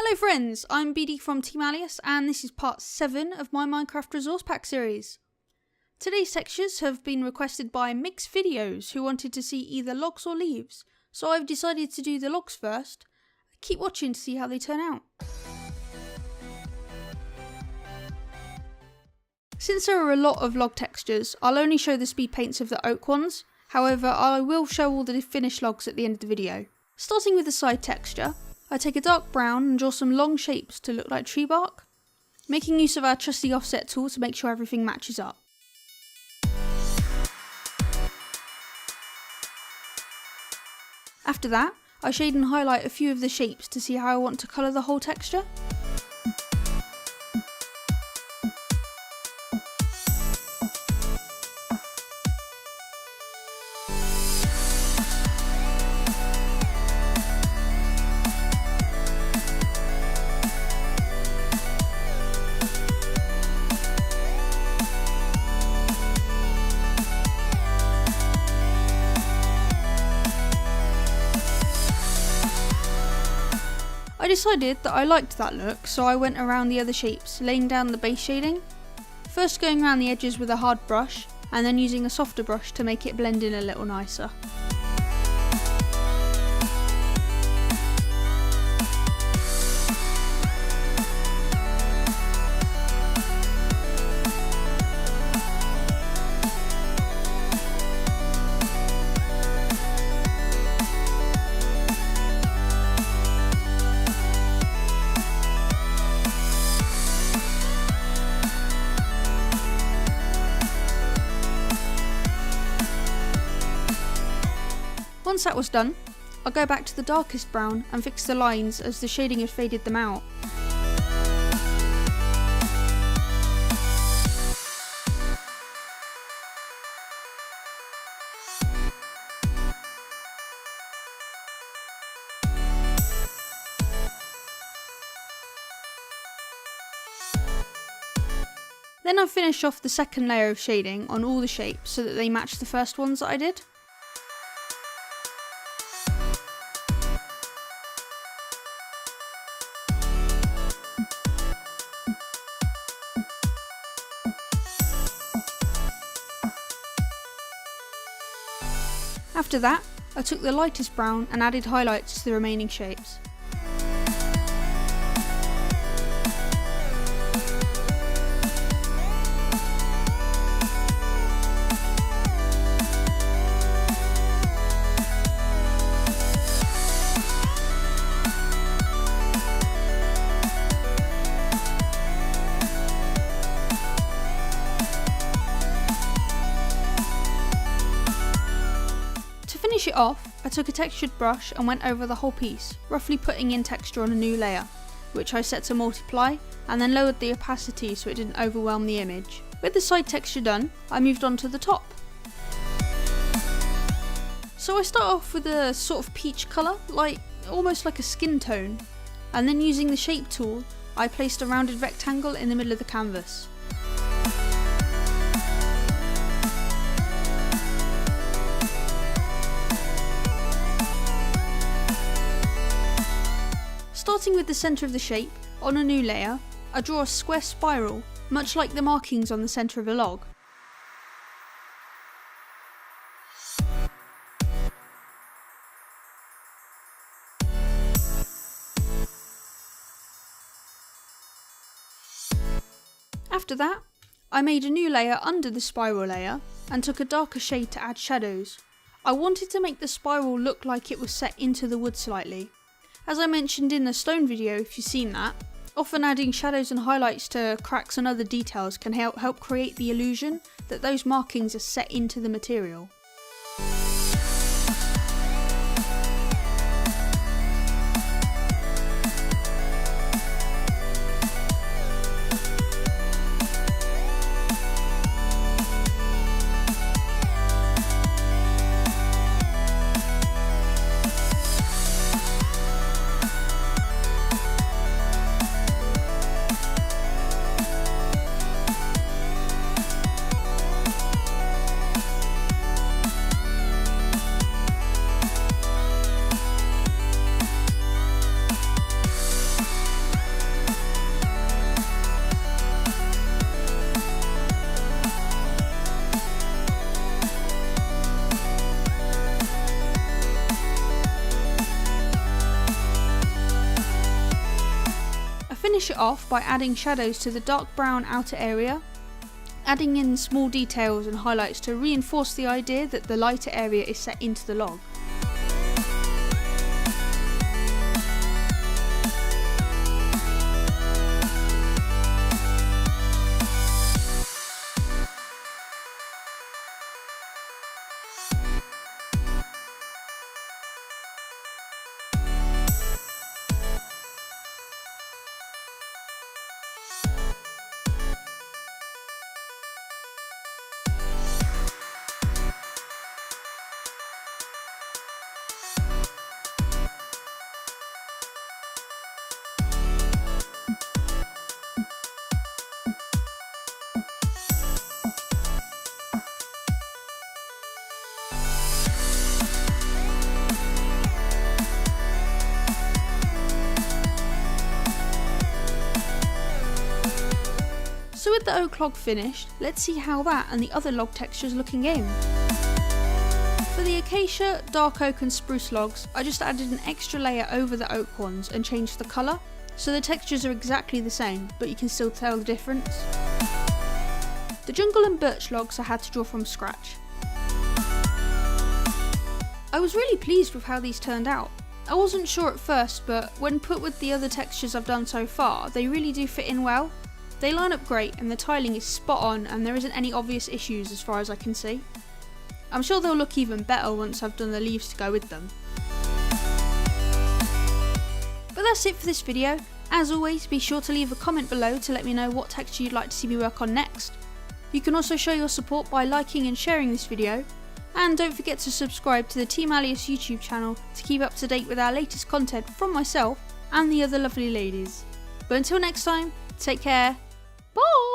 Hello friends, I'm BD from Team Allius and this is part 7 of my Minecraft Resource Pack series. Today's textures have been requested by Mixed Videos who wanted to see either logs or leaves, so I've decided to do the logs first. Keep watching to see how they turn out. Since there are a lot of log textures, I'll only show the speed paints of the oak ones, however I will show all the finished logs at the end of the video. Starting with the side texture, I take a dark brown and draw some long shapes to look like tree bark, making use of our trusty offset tool to make sure everything matches up. After that, I shade and highlight a few of the shapes to see how I want to colour the whole texture. I decided that I liked that look, so I went around the other shapes, laying down the base shading. First going around the edges with a hard brush, and then using a softer brush to make it blend in a little nicer. Once that was done, I'll go back to the darkest brown and fix the lines as the shading had faded them out. Then I finish off the second layer of shading on all the shapes so that they match the first ones that I did. After that, I took the lightest brown and added highlights to the remaining shapes. To finish it off, I took a textured brush and went over the whole piece, roughly putting in texture on a new layer, which I set to multiply, and then lowered the opacity so it didn't overwhelm the image. With the side texture done, I moved on to the top. So I start off with a sort of peach colour, almost like a skin tone, and then using the shape tool, I placed a rounded rectangle in the middle of the canvas. Starting with the centre of the shape, on a new layer, I draw a square spiral, much like the markings on the centre of a log. After that, I made a new layer under the spiral layer and took a darker shade to add shadows. I wanted to make the spiral look like it was set into the wood slightly. As I mentioned in the stone video, if you've seen that, often adding shadows and highlights to cracks and other details can help create the illusion that those markings are set into the material. finish it off by adding shadows to the dark brown outer area, adding in small details and highlights to reinforce the idea that the lighter area is set into the log. So with the OClock finished, let's see how that and the other log textures look in game. For the acacia, dark oak and spruce logs, I just added an extra layer over the oak ones and changed the colour, so the textures are exactly the same, but you can still tell the difference. The jungle and birch logs I had to draw from scratch. I was really pleased with how these turned out. I wasn't sure at first, but when put with the other textures I've done so far, they really do fit in well. They line up great and the tiling is spot on and there isn't any obvious issues as far as I can see. I'm sure they'll look even better once I've done the leaves to go with them. But that's it for this video. As always, be sure to leave a comment below to let me know what texture you'd like to see me work on next. You can also show your support by liking and sharing this video, and don't forget to subscribe to the Team Allius YouTube channel to keep up to date with our latest content from myself and the other lovely ladies. But until next time, take care. Bye!